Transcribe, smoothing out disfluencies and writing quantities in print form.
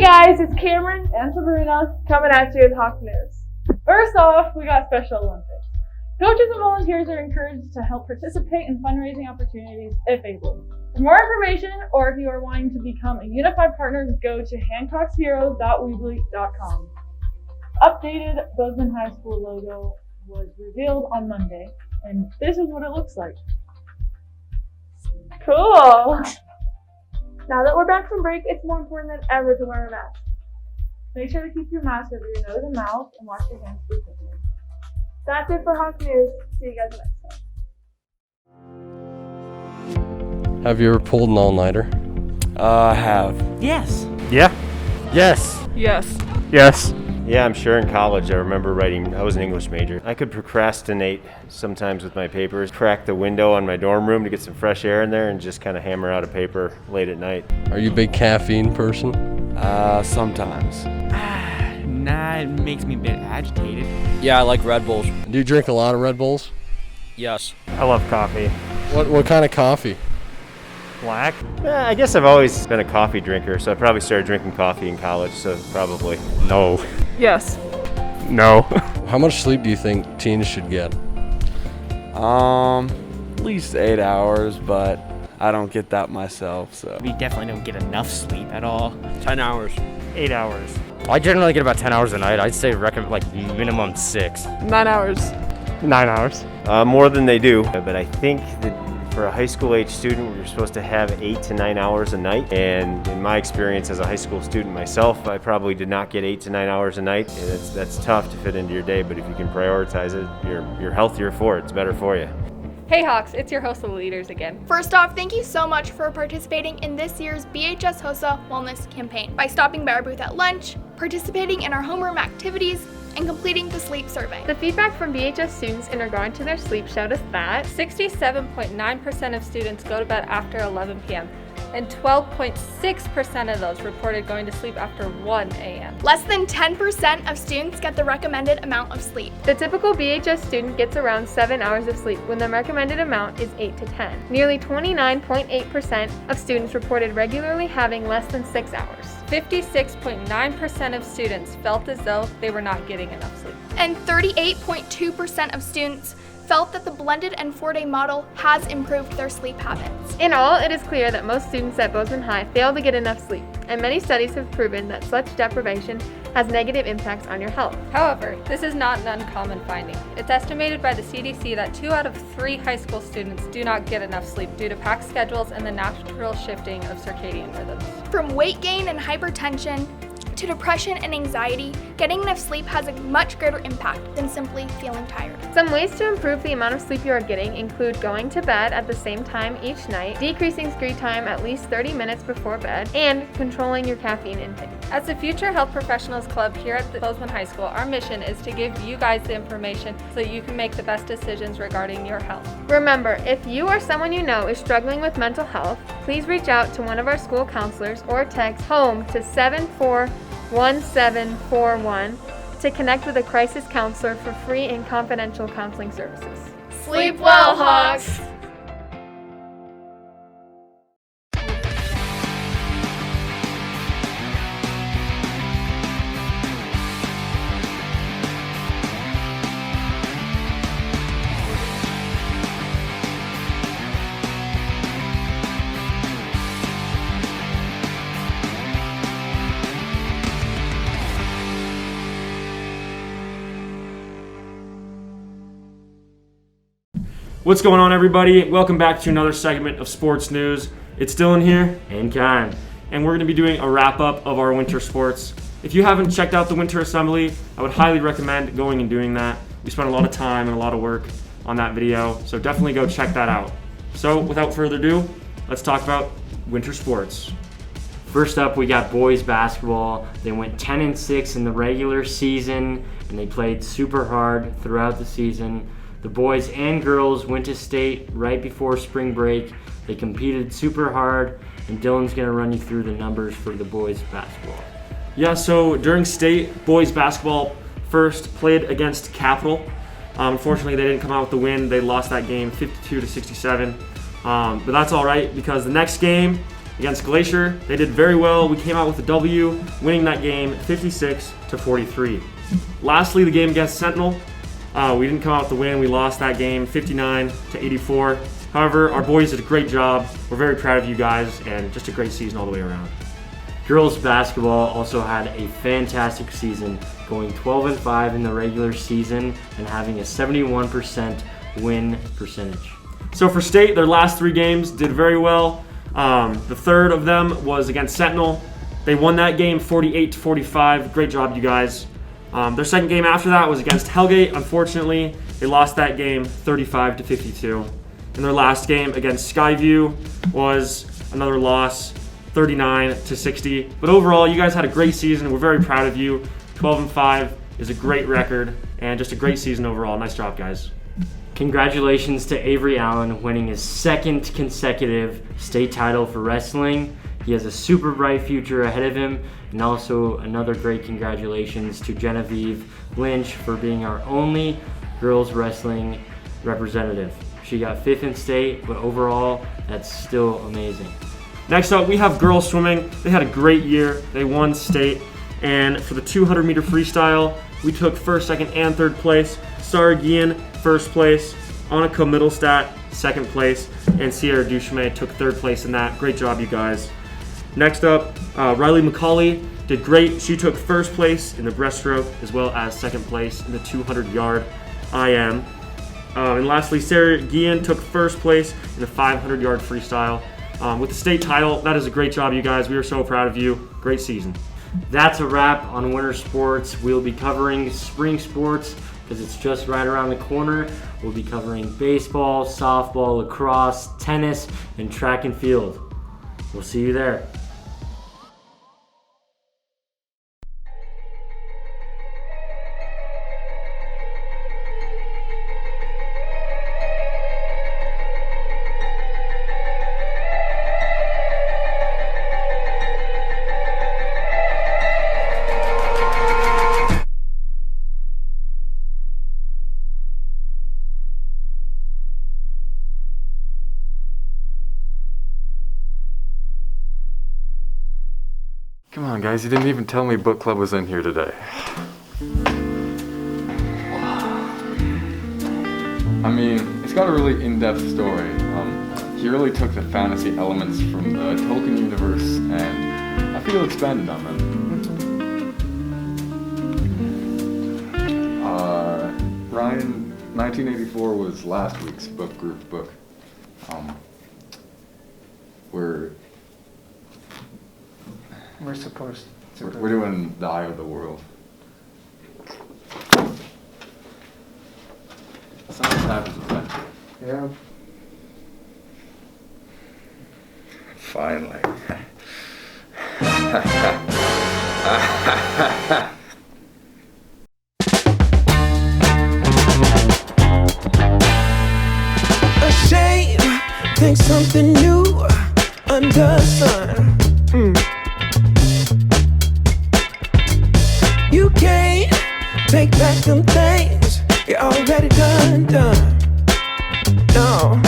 Hey guys, it's Cameron and Sabrina coming at you with Hawk News. First off, we got Special Olympics. Coaches and volunteers are encouraged to help participate in fundraising opportunities if able. For more information, or if you are wanting to become a unified partner, go to hancocksheroes.weebly.com. Updated Bozeman High School logo was revealed on Monday, and this is what it looks like. Cool! Now that we're back from break, it's more important than ever to wear a mask. Make sure to keep your mask over your nose and mouth and wash your hands frequently. That's it for Hawk News. See you guys next time. Have you ever pulled an all-nighter? I have. Yes. Yeah. Yes. Yes. Yes. Yeah, I'm sure in college I remember writing, I was an English major. I could procrastinate sometimes with my papers, crack the window on my dorm room to get some fresh air in there and just kind of hammer out a paper late at night. Are you a big caffeine person? Sometimes. Nah, it makes me a bit agitated. Yeah, I like Red Bulls. Do you drink a lot of Red Bulls? Yes. I love coffee. What kind of coffee? Black? I guess I've always been a coffee drinker, so I probably started drinking coffee in college, so probably. No. Yes. No. How much sleep do you think teens should get? At least 8 hours, but I don't get that myself, so. We definitely don't get enough sleep at all. 10 hours. 8 hours. I generally get about 10 hours a night. I'd say recommend like minimum 6. 9 hours. 9 hours. More than they do, but I think that for a high school age student, you're supposed to have 8 to 9 hours a night. And in my experience as a high school student myself, I probably did not get 8 to 9 hours a night. That's tough to fit into your day, but if you can prioritize it, you're healthier for it. It's better for you. Hey Hawks, it's your host of the Leaders again. First off, thank you so much for participating in this year's BHS HOSA Wellness Campaign by stopping by our booth at lunch, participating in our homeroom activities, and completing the sleep survey. The feedback from BHS students in regard to their sleep showed us that 67.9% of students go to bed after 11 p.m. and 12.6% of those reported going to sleep after 1 a.m. Less than 10% of students get the recommended amount of sleep. The typical BHS student gets around 7 hours of sleep when the recommended amount is 8 to 10. Nearly 29.8% of students reported regularly having less than 6 hours. 56.9% of students felt as though they were not getting enough sleep. And 38.2% of students felt that the blended and 4-day model has improved their sleep habits. In all, it is clear that most students at Bozeman High fail to get enough sleep, and many studies have proven that such deprivation has negative impacts on your health. However, this is not an uncommon finding. It's estimated by the CDC that 2 out of 3 high school students do not get enough sleep due to packed schedules and the natural shifting of circadian rhythms. From weight gain and hypertension to depression and anxiety, getting enough sleep has a much greater impact than simply feeling tired. Some ways to improve the amount of sleep you are getting include going to bed at the same time each night, decreasing screen time at least 30 minutes before bed, and controlling your caffeine intake. As the Future Health Professionals Club here at the Bozeman High School, our mission is to give you guys the information so you can make the best decisions regarding your health. Remember, if you or someone you know is struggling with mental health, please reach out to one of our school counselors or text HOME to 741741 to connect with a crisis counselor for free and confidential counseling services. Sleep well, Hawks! What's going on, everybody? Welcome back to another segment of Sports News. It's Dylan here. And Karen. And we're going to be doing a wrap-up of our winter sports. If you haven't checked out the Winter Assembly, I would highly recommend going and doing that. We spent a lot of time and a lot of work on that video, so definitely go check that out. So without further ado, let's talk about winter sports. First up, we got boys basketball. They went 10-6 in the regular season, and they played super hard throughout the season. The boys and girls went to state right before spring break. They competed super hard, and Dylan's going to run you through the numbers for the boys basketball. Yeah, so during state, boys basketball first played against Capital. Unfortunately, they didn't come out with the win. They lost that game 52-67. But that's all right, because the next game against Glacier. They did very well. We came out with a W, winning that game 56-43. Lastly, the game against Sentinel. We didn't come out with the win. We lost that game 59-84. However, our boys did a great job. We're very proud of you guys, and just a great season all the way around. Girls basketball also had a fantastic season, going 12-5 in the regular season and having a 71% win percentage. So for state, their last 3 games did very well. The third of them was against Sentinel. They won that game 48-45. Great job, you guys. Their second game after that was against Hellgate. Unfortunately, they lost that game 35-52. And their last game against Skyview was another loss, 39-60. But overall, you guys had a great season. We're very proud of you. 12-5 is a great record and just a great season overall. Nice job, guys. Congratulations to Avery Allen winning his 2nd consecutive state title for wrestling. He has a super bright future ahead of him, and also another great congratulations to Genevieve Lynch for being our only girls wrestling representative. She got 5th in state, but overall, that's still amazing. Next up, we have girls swimming. They had a great year. They won state, and for the 200-meter freestyle, we took 1st, 2nd, and 3rd place. Sarah Guillen, 1st place. Annika Middlestat, 2nd place. And Sierra Duchemay took 3rd place in that. Great job, you guys. Next up, Riley McCauley did great. She took 1st place in the breaststroke as well as 2nd place in the 200-yard IM. And lastly, Sarah Guillen took 1st place in the 500-yard freestyle. With the state title, that is a great job, you guys. We are so proud of you. Great season. That's a wrap on winter sports. We'll be covering spring sports because it's just right around the corner. We'll be covering baseball, softball, lacrosse, tennis, and track and field. We'll see you there. Come on, guys, you didn't even tell me book club was in here today. I mean, it's got a really in-depth story. He really took the fantasy elements from the Tolkien universe, and I feel expanded on them. 1984 was last week's book group book. We're supposed to. We're doing The Eye of the World. Something happens with that. Yeah. Finally. A shame, think something new under the sun. You can't take back them things you already done. No.